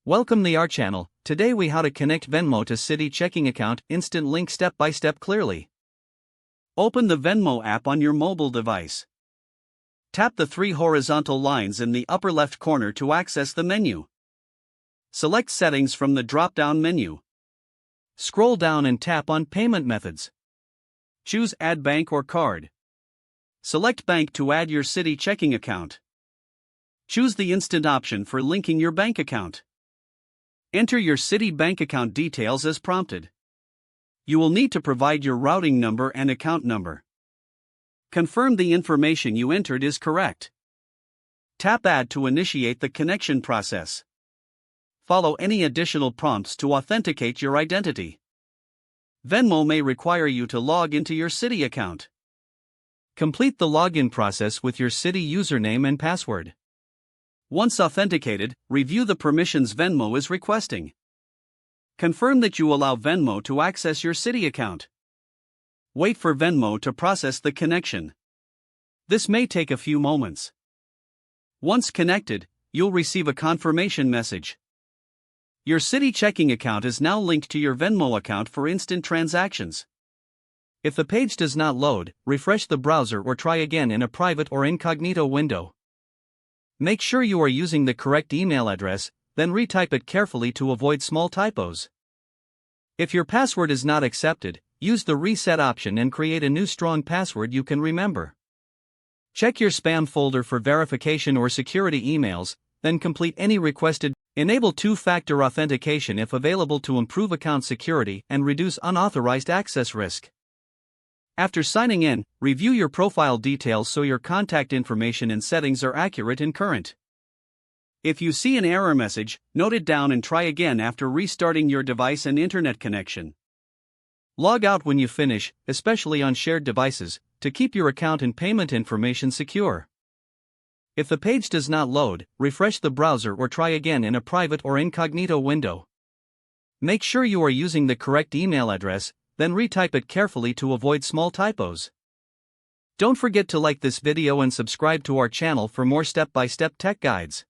Welcome to our channel. Today we how to connect Venmo to Citi checking account, instant link step by step clearly. Open the Venmo app on your mobile device. Tap the three horizontal lines in the upper left corner to access the menu. Select Settings from the drop-down menu. Scroll down and tap on Payment Methods. Choose Add Bank or Card. Select Bank to add your Citi checking account. Choose the instant option for linking your bank account. Enter your Citi bank account details as prompted. You will need to provide your routing number and account number. Confirm the information you entered is correct. Tap Add to initiate the connection process. Follow any additional prompts to authenticate your identity. Venmo may require you to log into your Citi account. Complete the login process with your Citi username and password. Once authenticated, review the permissions Venmo is requesting. Confirm that you allow Venmo to access your Citi account. Wait for Venmo to process the connection. This may take a few moments. Once connected, you'll receive a confirmation message. Your Citi checking account is now linked to your Venmo account for instant transactions. If the page does not load, refresh the browser or try again in a private or incognito window. Make sure you are using the correct email address, then retype it carefully to avoid small typos. If your password is not accepted, use the reset option and create a new strong password you can remember. Check your spam folder for verification or security emails, then complete any requested. Enable two-factor authentication if available to improve account security and reduce unauthorized access risk. After signing in, review your profile details so your contact information and settings are accurate and current. If you see an error message, note it down and try again after restarting your device and internet connection. Log out when you finish, especially on shared devices, to keep your account and payment information secure. If the page does not load, refresh the browser or try again in a private or incognito window. Make sure you are using the correct email address, then retype it carefully to avoid small typos. Don't forget to like this video and subscribe to our channel for more step-by-step tech guides.